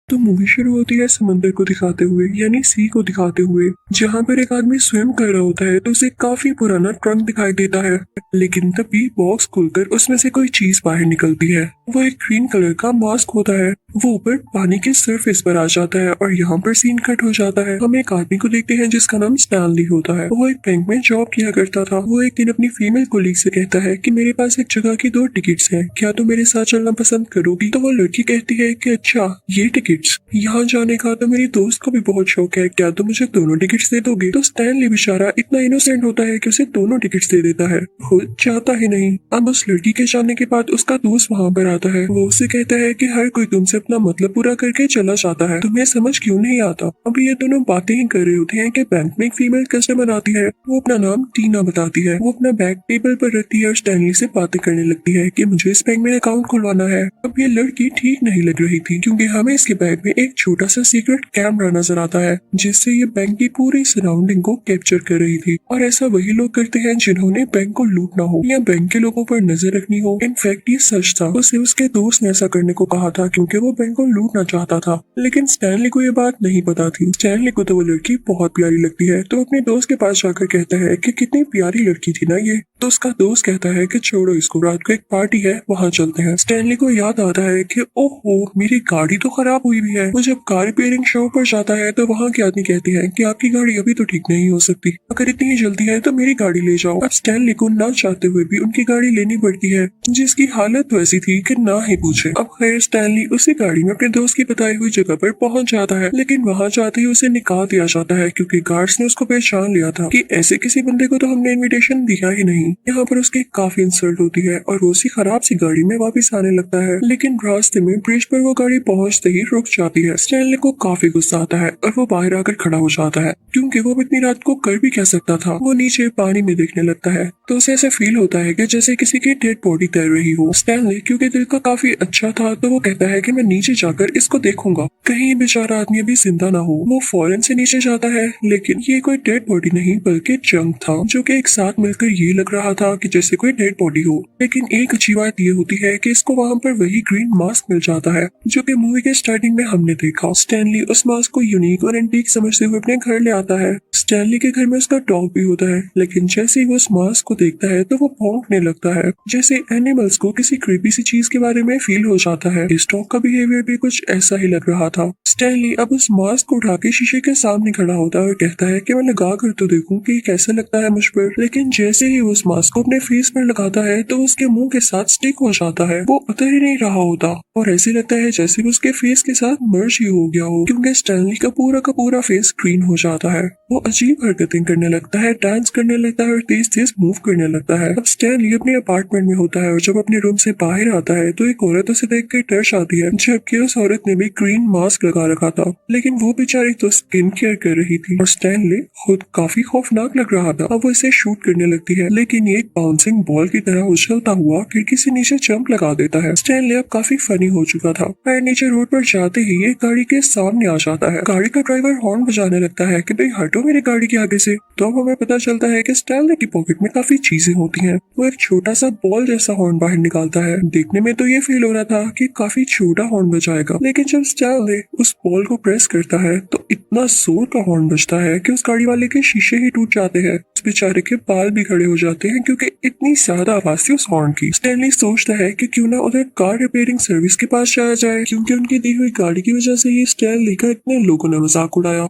तो मूवी शुरू होती है समंदर को दिखाते हुए यानी सी को दिखाते हुए, जहाँ पर एक आदमी स्विम कर रहा होता है तो उसे काफी पुराना ट्रंक दिखाई देता है। लेकिन तभी बॉक्स खुलकर उसमें से कोई चीज बाहर निकलती है। वो एक ग्रीन कलर का मास्क होता है। वो ऊपर पानी के सरफेस पर आ जाता है और यहाँ पर सीन कट हो जाता है। हम एक आदमी को देखते हैं जिसका नाम स्टैनली होता है। वो एक बैंक में जॉब किया करता था। वो एक दिन अपनी फीमेल कोलीग से कहता है कि मेरे पास एक जगह की 2 टिकट्स हैं, क्या तुम मेरे साथ चलना पसंद करोगी? तो वो लड़की कहती है कि अच्छा ये टिकट्स, यहाँ जाने का तो मेरी दोस्त को भी बहुत शौक है, क्या तुम मुझे दोनों टिकट्स दे दोगे? तो स्टैनली बेचारा इतना इनोसेंट होता है कि उसे दोनों टिकट्स दे देता है, खुद चाहता ही नहीं। अब उस लड़की के जाने के बाद उसका दोस्त वहाँ पर आता है। वो उसे कहता है कि हर कोई तुमसे अपना मतलब पूरा करके चला जाता है, तुम्हें समझ क्यों नहीं आता? अब ये दोनों बातें ही कर रहे होते हैं कि बैंक में एक फीमेल कस्टमर आती है। वो अपना नाम टीना बताती है। वो अपना बैग टेबल पर रखती है और स्टैनली से बातें करने लगती है कि मुझे इस बैंक में अकाउंट खुलवाना है। अब ये लड़की ठीक नहीं लग रही थी क्योंकि हमें इसके बैग में एक छोटा सा सीक्रेट कैमरा नजर आता है जिससे ये बैंक की पूरी सराउंडिंग को कैप्चर कर रही थी। और ऐसा वही लोग करते हैं जिन्होंने बैंक को लूटना हो या बैंक के लोगों पर नजर रखनी हो। इनफैक्ट ये सच था, उसे उसके दोस्त ने ऐसा करने को कहा था क्योंकि वो बैंक को लूटना चाहता था। लेकिन स्टैनली को ये बात नहीं पता थी। स्टैनली को तो वो लड़की बहुत प्यारी लगती है, तो अपने दोस्त के पास जाकर कहता है कि कितनी प्यारी लड़की थी ना ये। तो उसका दोस्त कहता है कि छोड़ो इसको, रात को एक पार्टी है वहाँ चलते हैं। स्टैनली को याद आता है कि ओहो मेरी गाड़ी तो खराब हुई भी है। वो जब कार रिपेयरिंग शॉप पर जाता है तो वहाँ के आदमी कहते हैं कि आपकी गाड़ी अभी तो ठीक नहीं हो सकती, अगर इतनी ही जल्दी है तो मेरी गाड़ी ले जाओ। अब स्टैनली को ना चाहते हुए भी उनकी गाड़ी लेनी पड़ती है जिसकी हालत तो ऐसी थी कि ना ही पूछे। अब खैर स्टैनली उसी गाड़ी में अपने दोस्त की बताई हुई जगह पर पहुंच जाता है, लेकिन वहाँ जाते ही उसे निकाल दिया जाता है क्योंकि गार्ड्स ने उसको पहचान लिया था कि ऐसे किसी बंदे को तो हमने इनविटेशन दिया ही नहीं। यहाँ पर उसकी काफी इंसल्ट होती है और वो उसी खराब सी गाड़ी में वापस आने लगता है। लेकिन रास्ते में ब्रिज पर वो गाड़ी पहुंचते ही रुक जाती है। स्टैनली को काफी गुस्सा आता है और वो बाहर आकर खड़ा हो जाता है क्योंकि वो इतनी रात को कर भी क्या सकता था। वो नीचे पानी में देखने लगता है तो उसे ऐसे फील होता है कि जैसे किसी की डेड बॉडी तैर रही हो। स्टैनली क्योंकि दिल का काफी अच्छा था तो वो कहता है कि मैं नीचे जाकर इसको देखूंगा, कहीं ये बेचारा आदमी अभी जिंदा ना हो। वो फौरन से नीचे जाता है लेकिन ये कोई डेड बॉडी नहीं बल्कि जंक था जो कि एक साथ मिलकर ये लग रहा था कि जैसे कोई डेड बॉडी हो। लेकिन एक अच्छी बात ये होती है कि इसको वहाँ पर वही ग्रीन मास्क मिल जाता है जो कि मूवी के स्टार्टिंग में हमने देखा। स्टैनली उस मास्क को यूनिक और एंटीक समझते हुए अपने घर ले आता है। स्टैनली के घर में उसका डॉग भी होता है, लेकिन जैसे ही वो उस मास्क को देखता है तो वो भौंकने लगता है जैसे एनिमल्स को किसी क्रीपी सी चीज के बारे में फील हो जाता है। इस डॉग का बिहेवियर भी कुछ ऐसा ही लग रहा था। स्टैनली अब उस मास्क को उठा के शीशे के सामने खड़ा होता है और कहता है कि मैं लगा कर तो देखूं कि कैसा लगता है मुझ पर। लेकिन जैसे ही उस मास्क को अपने फेस पर लगाता है तो उसके मुंह के साथ स्टिक हो जाता है, वो उतर ही नहीं रहा होता और ऐसे लगता है जैसे वो उसके फेस के साथ मर्ज ही हो गया हो क्योंकि स्टैनली का पूरा फेस ग्रीन हो जाता है। वो अजीब हरकतें करने लगता है, डांस करने लगता है और तेज तेज मूव करने लगता है। अब स्टैनली अपने अपार्टमेंट में होता है और जब अपने रूम से बाहर आता है तो एक औरत उसे देख कर टर्च आती है, जबकि उस औरत ने भी ग्रीन मास्क लगा रखा था। लेकिन वो बेचारी तो स्किन केयर कर रही थी और स्टैनली खुद काफी खौफनाक लग रहा था। अब वो इसे शूट करने लगती है लेकिन ये एक बाउंसिंग बॉल की तरह उछलता हुआ खिड़की से नीचे जंप लगा देता है। स्टैनली अब काफी फनी हो चुका था। पैर नीचे रोड पर जाते ही ये गाड़ी के सामने आ जाता है। गाड़ी का ड्राइवर हॉर्न बजाने लगता है कि भाई हटो मेरी गाड़ी के आगे से। तो अब हमें पता चलता है कि स्टैनली की पॉकेट में काफी चीजें होती हैं। वो एक छोटा सा बॉल जैसा हॉर्न बाहर निकालता है। देखने में तो ये फील हो रहा था कि काफी छोटा हॉर्न बजाएगा, लेकिन जब स्टैनली उस बॉल को प्रेस करता है तो इतना जोर का हॉर्न बजता है कि उस गाड़ी वाले के शीशे ही टूट जाते हैं। उस बेचारे के बाल भी खड़े हो जाते हैं क्योंकि इतनी ज्यादा आवाज थी उस हॉर्न की। स्टैनली सोचता है कि क्यों ना उधर कार रिपेयरिंग सर्विस के पास जाया जाए क्योंकि उनकी दी हुई गाड़ी की वजह से ही स्टैनली का इतने लोगों ने मजाक उड़ाया।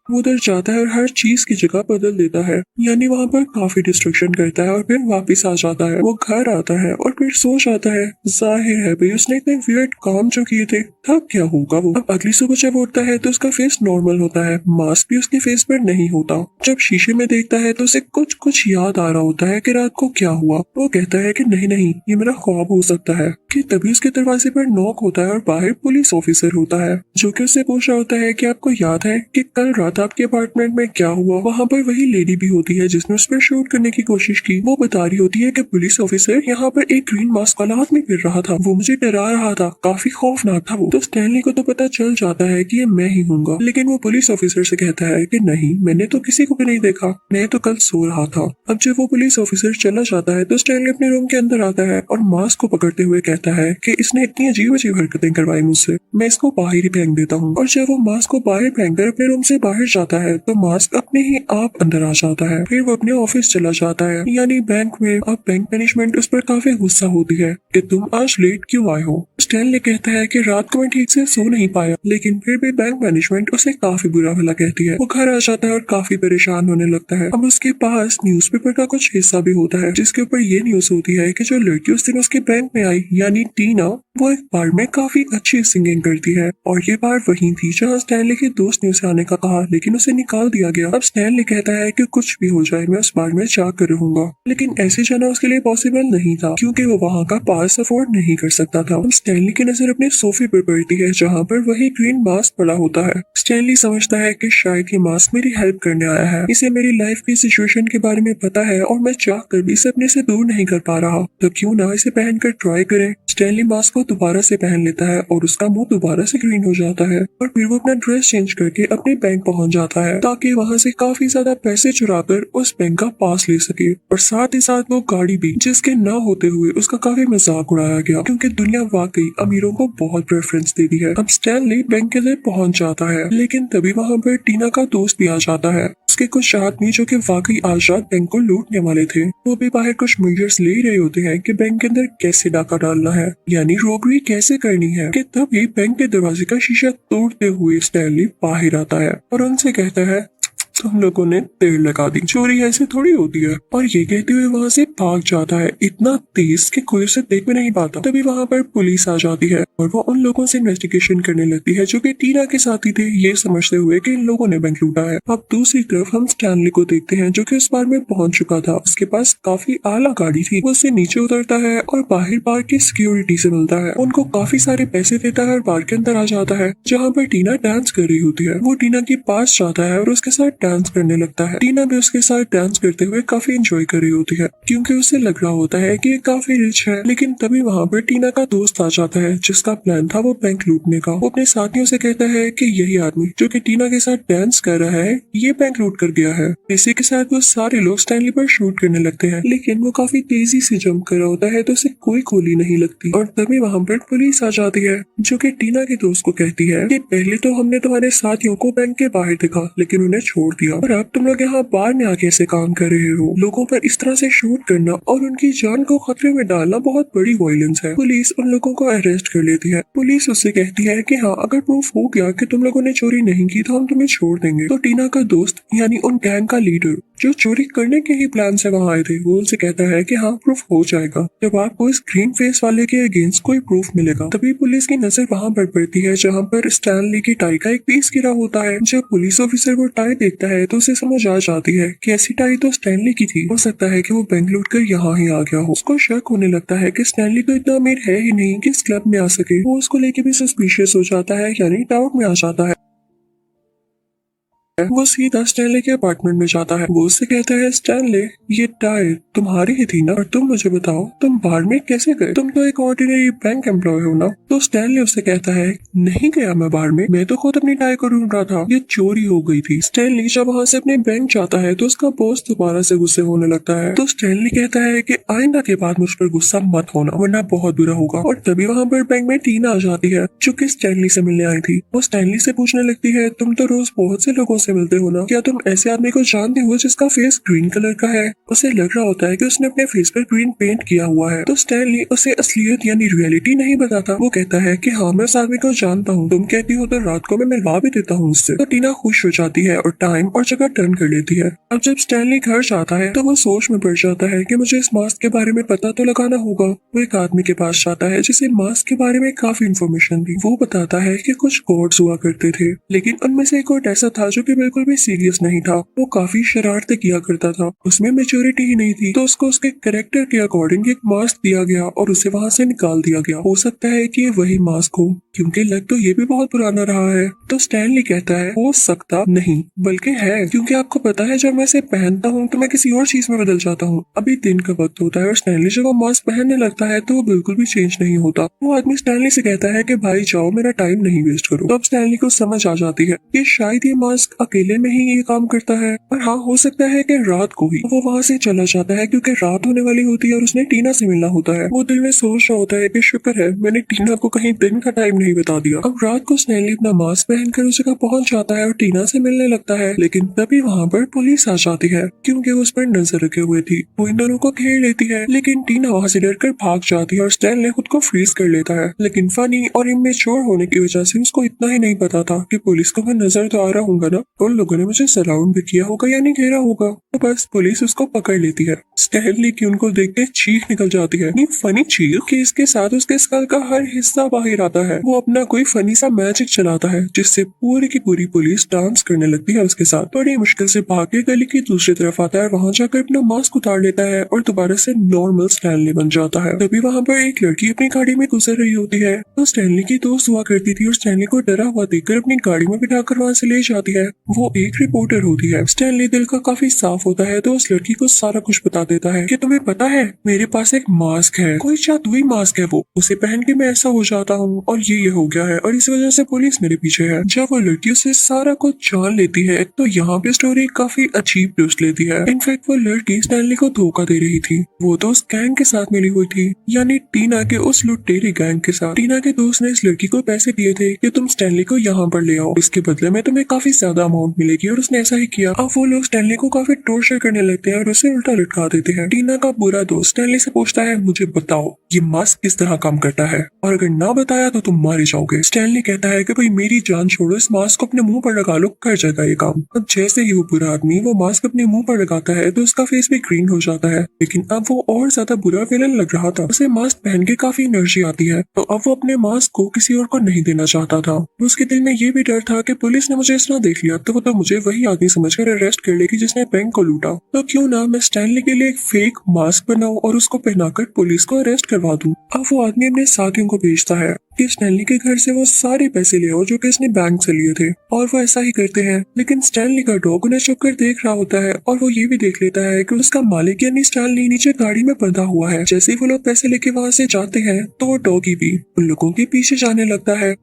वो उधर जाता है और हर चीज की जगह बदल देता है, यानी वहाँ पर काफी डिस्ट्रक्शन करता है और फिर वापस आ जाता है। वो घर आता है और फिर सो जाता है। जाहिर है भाई उसने इतने वियर्ड काम जो किए थे, थक क्या होगा वो। अब अगली सुबह जब उठता है तो उसका फेस नॉर्मल होता है, मास्क भी उसके फेस पर नहीं होता। जब शीशे में देखता है तो उसे कुछ कुछ याद आ रहा होता है कि रात को क्या हुआ। वो कहता है कि नहीं नहीं ये मेरा ख्वाब हो सकता है। कि तभी उसके दरवाजे पर नॉक होता है और बाहर पुलिस ऑफिसर होता है जो कि उससे पूछ रहा होता है कि आपको याद है कि कल रात आपके अपार्टमेंट में क्या हुआ। वहाँ पर वही लेडी भी होती है जिसने उस पर शूट करने की कोशिश की। वो बता रही होती है कि पुलिस ऑफिसर यहाँ पर एक ग्रीन मास्क वाला आदमी फिर रहा था, वो मुझे डरा रहा था, काफी खौफनाक था वो। तो स्टैनली को तो पता चल जाता है कि ये मैं ही हूँगा, लेकिन वो पुलिस ऑफिसर से कहता है कि नहीं मैंने तो किसी को भी नहीं देखा, मैं तो कल सो रहा था। अब जब वो पुलिस ऑफिसर चला जाता है तो स्टैनली अपने रूम के अंदर आता है और मास्क को पकड़ते हुए कहता कहता है कि इसने इतनी अजीब अजीब हरकतें करवाई मुझसे, मैं इसको बाहर ही फेंक देता हूँ। और जब वो मास्क को बाहर फेंक कर अपने रूम से बाहर जाता है तो मास्क अपने ही आप अंदर आ जाता है। फिर वो अपने ऑफिस चला जाता है, यानी बैंक में। अब बैंक मैनेजमेंट उस पर काफी गुस्सा होती है कि तुम आज लेट क्यों आए हो। स्टैनली कहता है कि रात को मैं ठीक से सो नहीं पाया, लेकिन फिर भी बैंक मैनेजमेंट उसे काफी बुरा भला कहती है। वो घर आ जाता है और काफी परेशान होने लगता है। अब उसके पास न्यूज़पेपर का कुछ हिस्सा भी होता है जिसके ऊपर ये न्यूज होती है कि जो लड़की उस दिन उसके बैंक में आई, यानी टीना, वो एक बार में काफी अच्छी सिंगिंग करती है। और ये बार वही थी जहाँ स्टैनली के दोस्त ने उसे आने का कहा, लेकिन उसे निकाल दिया गया। अब स्टैनली कहता है कि कुछ भी हो जाए मैं उस बार में जाकर रहूंगा, लेकिन ऐसे जाना उसके लिए पॉसिबल नहीं था क्योंकि वो वहाँ का पास अफोर्ड नहीं कर सकता था। स्टैनली की नजर अपने सोफे पर पड़ती है जहाँ पर वही ग्रीन मास्क पड़ा होता है। स्टैनली समझता है कि शायद ये मास्क मेरी हेल्प करने आया है, इसे मेरी लाइफ की सिचुएशन के बारे में पता है और मैं चाह कर भी इसे अपने से दूर नहीं कर पा रहा, तो क्यों ना इसे पहनकर ट्राई करें। स्टैनली मास्क को दोबारा से पहन लेता है और उसका मुंह दोबारा से ग्रीन हो जाता है और फिर वो अपना ड्रेस चेंज करके अपने बैंक पहुंच जाता है ताकि वहां से काफी ज्यादा पैसे चुराकर उस बैंक का पास ले सके। और साथ ही साथ वो गाड़ी भी, जिसके ना होते हुए उसका काफी मजाक उड़ाया गया क्योंकि दुनिया वाकई अमीरों को बहुत प्रेफरेंस देती है। अब स्टैनली बैंक के लिए पहुंच जाता है, लेकिन तभी वहाँ पर टीना का दोस्त भी आ जाता है। उसके कुछ आदमी जो कि वाकई आज रात बैंक को लूटने वाले थे, वो भी बाहर कुछ मेजर्स ले रहे होते हैं कि बैंक के अंदर कैसे डाका डालना है, यानी रोबरी कैसे करनी है। कि तभी बैंक के दरवाजे का शीशा तोड़ते हुए स्टैनली बाहर आता है और उनसे कहता है, तुम लोगों ने देर लगा दी, चोरी ऐसे थोड़ी होती है। और ये कहते हुए वहाँ से भाग जाता है इतना तेज कि कोई उसे देख भी नहीं पाता। तभी वहाँ पर पुलिस आ जाती है और वो उन लोगों से इन्वेस्टिगेशन करने लगती है जो कि टीना के साथी थे, ये समझते हुए कि इन लोगों ने बैंक लूटा है। अब दूसरी तरफ हम स्टैनली को देखते हैं जो कि उस बार में पहुंच चुका था। उसके पास काफी आला गाड़ी थी। वो उससे नीचे उतरता है और बाहर बार की सिक्योरिटी से मिलता है, उनको काफी सारे पैसे देता है और बार के अंदर आ जाता है जहाँ पर टीना डांस कर रही होती है। वो टीना के पास जाता है और उसके साथ डांस करने लगता है। टीना भी उसके साथ डांस करते हुए काफी एंजॉय कर रही होती है क्योंकि उसे लग रहा होता है कि ये काफी रिच है। लेकिन तभी वहाँ पर टीना का दोस्त आ जाता है जिसका प्लान था वो बैंक लूटने का। वो अपने साथियों से कहता है कि यही आदमी जो कि टीना के साथ डांस कर रहा है, ये बैंक लूट कर गया है। इसी के साथ वो सारे लोग स्टैनली पर शूट करने लगते हैं, लेकिन वो काफी तेजी से जंप कर रहा होता है तो उसे कोई गोली नहीं लगती। और तभी वहाँ पर पुलिस आ जाती है जो कि टीना के दोस्त को कहती है कि पहले तो हमने तुम्हारे साथियों को बैंक के बाहर देखा, लेकिन उन्हें छोड़ दिया, और अब तुम लोग यहाँ बार में आके ऐसे काम कर रहे हो। लोगों पर इस तरह से शूट करना और उनकी जान को खतरे में डालना बहुत बड़ी वायलेंस है। पुलिस उन लोगों को अरेस्ट कर लेती है। पुलिस उससे कहती है कि हाँ, अगर प्रूफ हो गया कि तुम लोगों ने चोरी नहीं की तो हम तुम्हें छोड़ देंगे। तो टीना का दोस्त यानी उन गैंग का लीडर जो चोरी करने के ही प्लान से वहाँ आए थे, वो उनसे कहता है कि हाँ, प्रूफ हो जाएगा जब आपको इस ग्रीन फेस वाले के अगेंस्ट कोई प्रूफ मिलेगा। तभी पुलिस की नजर वहाँ पर पड़ती है जहाँ पर स्टैनली की टाई का एक पीस गिरा होता है। जब पुलिस ऑफिसर वो टाई देखता है तो उसे समझ आ जाती है कि ऐसी टाई तो स्टैनली की थी। हो सकता है कि वो बैंक लूट कर यहाँ ही आ गया हो। उसको शक होने लगता है कि स्टैनली तो इतना अमीर है ही नहीं कि इस क्लब में आ सके। वो उसको लेके भी सस्पिशियस हो जाता है, यानी डाउट में आ जाता है। वो सीधा स्टैनली के अपार्टमेंट में जाता है। वो उससे कहता है, स्टैनली, ये टाई तुम्हारी ही थी ना, और तुम मुझे बताओ तुम बार में कैसे गए? तुम तो एक ऑर्डिनरी बैंक एम्प्लॉय हो ना। तो स्टैनली उससे कहता है, नहीं गया मैं बार में, मैं तो खुद अपनी टाई को ढूंढ रहा था, ये चोरी हो गई थी। स्टैनली जब वहाँ से अपने बैंक जाता है तो उसका बॉस दोबारा से गुस्से होने लगता है। तो स्टैनली कहता है कि आइंदा के बाद मुझ पर गुस्सा मत होना वरना बहुत बुरा होगा। और तभी वहाँ पर बैंक में टीना आ जाती है जो कि स्टैनली से मिलने आई थी। वो स्टैनली से पूछने लगती है, तुम तो रोज बहुत से लोगों से मिलते हो ना, क्या तुम ऐसे आदमी को जानते हो जिसका फेस ग्रीन कलर का है? उसे लग रहा होता है कि उसने अपने फेस पर ग्रीन पेंट किया हुआ है। तो स्टैनली उसे असलियत यानी रियलिटी नहीं बताता। वो कहता है कि हाँ, मैं उस आदमी को जानता हूँ, तुम कहती हो तो रात को मैं मिलवा भी देता हूँ उससे। तो टीना खुश हो जाती है और टाइम और जगह टर्न कर लेती है। अब जब स्टैनली घर जाता है तो वो सोच में पड़ जाता है कि मुझे इस मास्क के बारे में पता तो लगाना होगा। वो एक आदमी के पास जाता है जिसे मास्क के बारे में काफी इन्फॉर्मेशन थी। वो बताता है कि कुछ गॉड्स हुआ करते थे, लेकिन उनमें से एक गॉड ऐसा था जो कि बिल्कुल भी सीरियस नहीं था। वो काफी शरारतें किया करता था, उसमें मेच्योरिटी ही नहीं थी। तो उसको उसके कैरेक्टर के अकॉर्डिंग एक मास्क दिया गया और उसे वहाँ से निकाल दिया गया। हो सकता है कि ये वही मास्क हो, क्योंकि लग तो ये भी बहुत पुराना रहा है। तो स्टैनली कहता है, हो सकता नहीं बल्कि है, क्योंकि आपको पता है जब मैं इसे पहनता हूँ तो मैं किसी और चीज में बदल जाता हूँ। अभी दिन का वक्त होता है और स्टैनली जब वो मास्क पहनने लगता है तो वो बिल्कुल भी चेंज नहीं होता। वो आदमी स्टैनली से कहता है कि भाई जाओ, मेरा टाइम नहीं वेस्ट करो। तो अब स्टैनली को समझ आ जाती है कि शायद ये मास्क अकेले में ही ये काम करता है। और हाँ, हो सकता है कि रात को ही वो वहाँ से चला जाता है क्योंकि रात होने वाली होती है और उसने टीना से मिलना होता है। वो दिल में सोच रहा होता है कि शुक्र है मैंने टीना को कहीं दिन का टाइम नहीं बता दिया। अब रात को स्टैनली अपना मास्क पहनकर उस जगह पहुंच जाता है और टीना से मिलने लगता है, लेकिन तभी वहाँ पर पुलिस आ जाती है क्योंकि वो उस पर नजर रखे हुए थी। वो इन दोनों को घेर लेती है, लेकिन टीना वहाँ से डरकर भाग जाती है और स्टैनली खुद को फ्रीज कर लेता है। लेकिन फनी और इमेच्योर होने की वजह से उसको इतना ही नहीं पता था कि पुलिस को मैं नजर तो आ रहा हूँ ना, उन लोगों ने मुझे सराउंड भी किया होगा यानी घेरा होगा। तो बस पुलिस उसको पकड़ लेती है। स्टैनली की उनको देख के चीख निकल जाती है, नहीं फनी चीख कि इसके साथ उसके स्कल का हर हिस्सा बाहर आता है। वो अपना कोई फनी सा मैजिक चलाता है जिससे पूरी की पूरी पुलिस डांस करने लगती है उसके साथ। बड़ी मुश्किल से भाग के गली की दूसरी तरफ आता है, वहाँ जाकर अपना मास्क उतार लेता है और दोबारा से नॉर्मल स्टैनली बन जाता है। तभी वहाँ पर एक लड़की अपनी गाड़ी में गुजर रही होती है। तो स्टैनली की दोस्त हुआ करती थी और स्टैनली को डरा हुआ देखकर अपनी गाड़ी में बिठाकर वहाँ से ले जाती है। वो एक रिपोर्टर होती है। स्टैनली दिल का काफी साफ होता है तो उस लड़की को सारा कुछ बता देता है कि तुम्हें पता है मेरे पास एक मास्क है, कोई जादुई मास्क है, वो उसे पहन के मैं ऐसा हो जाता हूँ और ये हो गया है और इस वजह से पुलिस मेरे पीछे है। जब वो लड़की उसे सारा कुछ जान लेती है तो यहाँ पे स्टोरी काफी अजीब ट्विस्ट लेती है। इनफैक्ट वो लड़की स्टैनली को धोखा दे रही थी। वो तो उस गैंग के साथ मिली हुई थी, यानी टीना के उस लुटेरे गैंग के साथ। टीना के दोस्त ने इस लड़की को पैसे दिए थे कि तुम स्टैनली को यहाँ पर ले आओ, इसके बदले में तुम्हें काफी ज्यादा अमाउंट मिलेगी और उसने ऐसा ही किया। अब वो लोग स्टैनली को काफी टॉर्चर करने लगते हैं और उसे उल्टा लटका देते हैं। टीना का बुरा दोस्त स्टैनली से पूछता है, मुझे बताओ ये मास्क किस तरह काम करता है और अगर ना बताया तो तुम मारे जाओगे। स्टैनली कहता है कि भाई मेरी जान छोड़ो, इस मास्क को अपने मुंह पर लगा लो, कर जाएगा ये काम। अब जैसे ही वो बुरा आदमी वो मास्क अपने मुंह पर लगाता है तो उसका फेस भी ग्रीन हो जाता है, लेकिन अब वो और ज्यादा बुरा विलन लग रहा था। उसे मास्क पहन के काफी एनर्जी आती है तो अब वो अपने मास्क को किसी और को नहीं देना चाहता था। उसके दिल में ये भी डर था कि पुलिस ने मुझे इतना देख लिया तो वो तो मुझे वही आदमी समझकर अरेस्ट कर लेगी जिसने बैंक को लूटा। तो क्यों ना मैं स्टैनली के लिए एक फेक मास्क बनाऊं और उसको पहनाकर पुलिस को अरेस्ट करवा दूं। अब वो आदमी अपने साथियों को भेजता है कि स्टैनली के घर से वो सारे पैसे ले आओ जो कि इसने बैंक से लिए थे, और वो ऐसा ही करते हैं। लेकिन स्टैनली का डॉग उन्हें छुप कर देख रहा होता है और वो ये भी देख लेता है कि उसका मालिक यानी स्टैनली नीचे गाड़ी में बंधा हुआ है। जैसे ही वो लोग पैसे लेके वहाँ से जाते हैं तो वो डॉगी भी उन लोगों के पीछे जाने लगता है।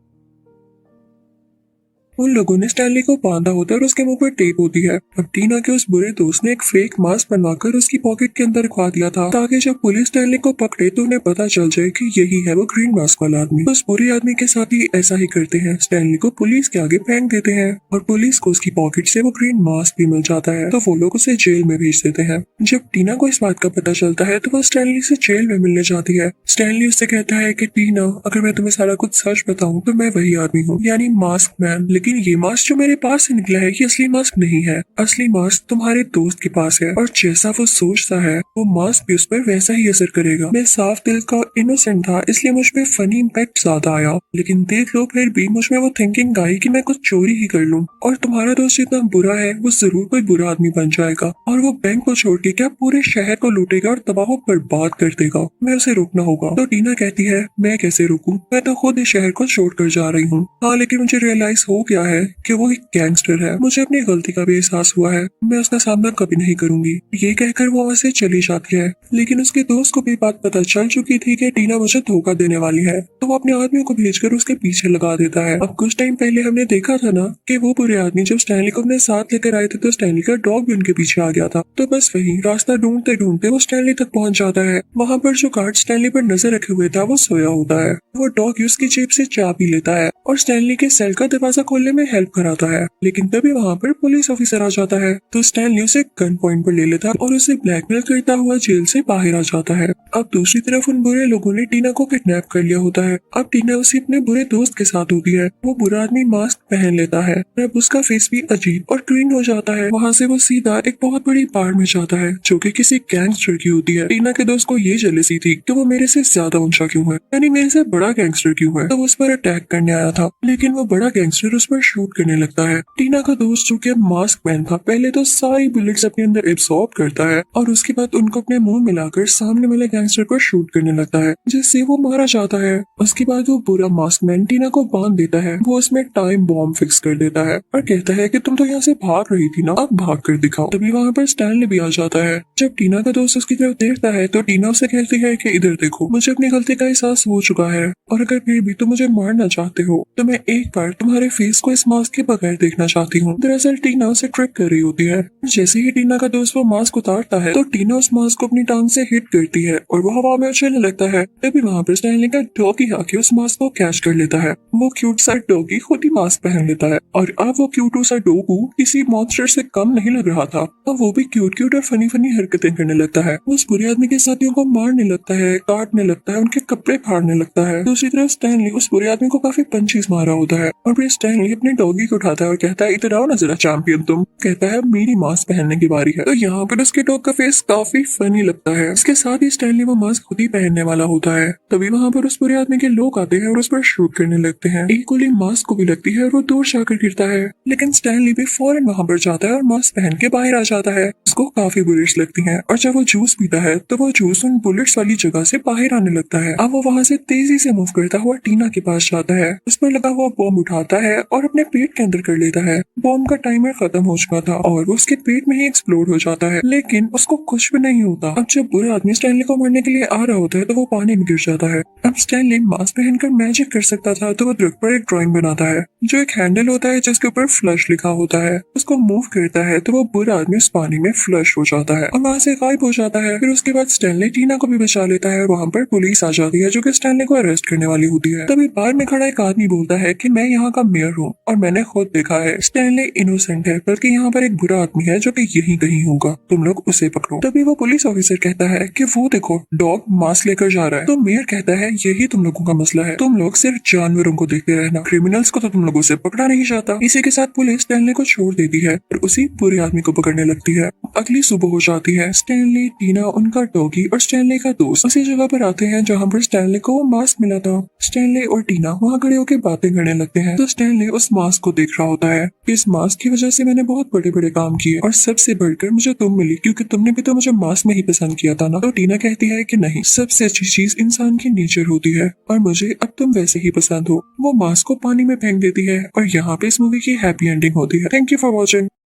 उन लोगों ने स्टैनली को बांधा होता है और उसके मुंह पर टेप होती है। अब टीना के उस बुरे दोस्त ने एक फेक मास्क बनवाकर उसकी पॉकेट के अंदर रखवा दिया था ताकि जब पुलिस स्टैनली को पकड़े तो उन्हें पता चल जाए कि यही है वो ग्रीन मास्क वाला आदमी। उस बुरे आदमी के साथ ही ऐसा ही करते हैं, स्टैनली को पुलिस के आगे फेंक देते हैं और पुलिस को उसकी पॉकेट से वो ग्रीन मास्क भी मिल जाता है तो वो लोग उसे जेल में भेज देते हैं। जब टीना को इस बात का पता चलता है तो वो स्टैनली से जेल में मिलने जाती है। स्टैनली उससे कहता है कि टीना, अगर मैं तुम्हें सारा कुछ सच बताऊं तो मैं वही आदमी हूँ, यानी मास्क मैन। लेकिन ये मास्क जो मेरे पास से निकला है ये असली मास्क नहीं है, असली मास्क तुम्हारे दोस्त के पास है और जैसा वो सोचता है वो मास्क भी उस पर वैसा ही असर करेगा। मैं साफ दिल का इनोसेंट था इसलिए मुझ पे फनी इम्पैक्ट ज्यादा आया, लेकिन देख लो फिर भी मुझ में वो थिंकिंग आई कि मैं कुछ चोरी ही कर लूं और तुम्हारा दोस्त जितना बुरा है वो जरूर कोई बुरा आदमी बन जाएगा और वो बैंक को छोड़ के क्या पूरे शहर को लूटेगा और तबाह बर्बाद कर देगा। मैं उसे रोकना होगा। तो टीना कहती है, मैं कैसे रोकूं, मैं तो खुद इस शहर को छोड़ कर जा रही हूँ। हाँ, लेकिन मुझे रियलाइज हो गया है कि वो गैंगस्टर है, मुझे अपनी गलती का भी एहसास हुआ है, मैं उसका सामना कभी नहीं करूंगी। ये कहकर वो वहाँ से चली जाती है, लेकिन उसके दोस्त को भी बात पता चल चुकी थी कि टीना मुझे धोखा देने वाली है तो वो अपने आदमियों को भेजकर उसके पीछे लगा देता है। अब कुछ टाइम पहले हमने देखा था ना कि वो बुरे आदमी जब स्टैनली को अपने साथ लेकर आए थे तो स्टैनली का डॉग भी उनके पीछे आ गया था। तो बस वही रास्ता ढूंढते ढूंढते वो स्टैनली तक पहुंच जाता है। वहाँ पर जो गार्ड स्टैनली पर नजर रखे हुए था वो सोया होता है। वो डॉग उसकी जेब से चाबी लेता है और स्टैनली के सेल का दरवाजा खोलने में हेल्प कराता है, लेकिन तभी वहाँ पर पुलिस ऑफिसर आ जाता है तो स्टैनली उसे गन पॉइंट पर ले लेता है और उसे ब्लैकमेल करता हुआ जेल से बाहर आ जाता है। अब दूसरी तरफ उन बुरे लोगों ने टीना को किडनैप कर लिया होता है। अब टीना उसे अपने बुरे दोस्त के साथ होती है। वो बुरा आदमी मास्क पहन लेता है, अब उसका फेस भी अजीब और ग्रीन हो जाता है। वहाँ से वो सीधा एक बहुत बड़ी बाढ़ में जाता है जो कि किसी गैंगस्टर की होती है। टीना के दोस्त को ये जेलसी थी कि वो मेरे से ज्यादा ऊंचा क्यों है, यानी मेरे से बड़ा गैंगस्टर क्यों है, तो वो उस पर अटैक करने आया था, लेकिन वो बड़ा गैंगस्टर उस पर शूट करने लगता है। टीना का दोस्त जो कि मास्क मैन था पहले तो सारी बुलेट्स अपने अंदर एब्सॉर्ब करता है और उसके बाद उनको अपने मुंह मिलाकर सामने वाले गैंगस्टर को शूट करने लगता है जिससे वो मारा जाता है। उसके बाद वो बुरा मास्कमैन टीना को बांध देता है। वो उसमें टाइम बॉम्ब फिक्स कर देता है और कहता है कि तुम तो यहाँ से भाग रही थी ना, अब भाग कर दिखाओ। तभी वहाँ पर स्टैनली भी आ जाता है। जब टीना का दोस्त उसकी तरफ देखता है तो टीना उसे कहती है कि इधर देखो, मुझे अपनी गलती का एहसास हो चुका है और अगर फिर भी तुम मुझे मारना चाहते हो तो मैं एक बार तुम्हारे फेस को इस मास्क के बगैर देखना चाहती हूँ। दरअसल टीना उसे ट्रिक कर रही होती है। जैसे ही टीना का दोस्त वो मास्क उतारता है तो टीना उस मास्क को अपनी टांग से हिट करती है और वो हवा में उछलने लगता है। तभी वहाँ पर स्टैनली का डॉगी आके उस मास्क को कैच कर लेता है। वो क्यूट सा डॉगी खुद ही मास्क पहन लेता है और अब वो क्यूट सा डोगू किसी मॉन्स्टर से कम नहीं लग रहा था। अब वो भी क्यूट और फनी फनी हरकतें करने लगता है। वो उस बुरे आदमी के साथियों को मारने लगता है, काटने लगता है, उनके कपड़े फाड़ने लगता है। दूसरी तरफ स्टैनली उस बुरे आदमी को काफी पंचेस मारा होता है और फिर स्टैनली अपने डॉगी को उठाता है और कहता है इधर आओ ना जरा चैंपियन तुम। कहता है मेरी मास्क पहनने की बारी है। तो यहाँ पर उसके डॉग का फेस काफी फनी लगता है। इसके साथ ही स्टैनली वो मास्क खुद ही पहनने वाला होता है। तभी वहाँ पर उस बुरे आदमी के लोग आते हैं और उस पर शूट करने लगते हैं। एक गोली मास्क को भी लगती है और वो दूर जाकर गिरता है, लेकिन स्टैनली भी फौरन वहाँ पर जाता है और मास्क पहन के बाहर आ जाता है। उसको काफी बुलेट्स लगती हैं और जब वो जूस पीता है तो वो जूस उन बुलेट्स वाली जगह से बाहर आने लगता है। अब वो वहाँ से तेजी से मूव करता हुआ टीना के पास जाता है। उस पर लगा हुआ बॉम्ब उठाता है और अपने पेट के अंदर कर लेता है। बॉम्ब का टाइमर खत्म हो चुका था और वो उसके पेट में ही एक्सप्लोड हो जाता है, लेकिन उसको कुछ भी नहीं होता। अब जब बुरा आदमी स्टैनली को मारने के लिए आ रहा होता है तो वो पानी में गिर जाता है। अब स्टैनली मास्क पहनकर मैजिक कर सकता था तो वो दरख्त पर एक ड्राइंग बनाता है जो एक हैंडल होता है जिसके ऊपर फ्लश लिखा होता है। उसको मूव करता है तो वो बुरा आदमी उस पानी में फ्लश हो जाता है और वहाँ से गायब हो जाता है। फिर उसके बाद स्टैनली टीना को भी बचा लेता है और वहाँ पर पुलिस आ जाती है जो कि स्टैनली को अरेस्ट करने वाली होती है। तभी बाहर में खड़ा एक आदमी बोलता है कि मैं यहाँ का मेयर हूँ और मैंने खुद देखा है स्टैनली इनोसेंट है, बल्कि यहाँ पर एक बुरा आदमी है जो कि यहीं कहीं होगा, तुम लोग उसे पकड़ो। तभी वो पुलिस ऑफिसर कहता है कि वो देखो डॉग मास्क लेकर जा रहा है। तो मेयर कहता है यही तुम लोगों का मसला है, तुम लोग सिर्फ जानवरों को देखते रहना, क्रिमिनल्स को तो तुम लोगों से पकड़ा नहीं जाता। इसी के साथ पुलिस स्टैनली को छोड़ देती है और उसी बुरे आदमी को पकड़ने लगती है। अगली सुबह हो जाती है। स्टैनली, टीना, उनका डॉगी और स्टैनली का दोस्त उसी जगह पर आते हैं जहाँ पर स्टैनली को वो मास्क मिला था। स्टैनली और टीना वहाँ खड़े होकर बातें करने लगते हैं तो स्टैनली उस मास्क को देख रहा होता है। इस मास्क की वजह से मैंने बहुत बड़े बड़े काम किए और सबसे बढ़कर मुझे तुम मिली क्योंकि तुमने भी तो मुझे मास्क में ही पसंद किया था ना। तो टीना कहती है कि नहीं, सबसे अच्छी चीज इंसान की नेचर होती है और मुझे अब तुम वैसे ही पसंद हो। वो मास्क को पानी में फेंक देती है और यहाँ पे इस मूवी की हैप्पी एंडिंग होती है। Thank you for watching.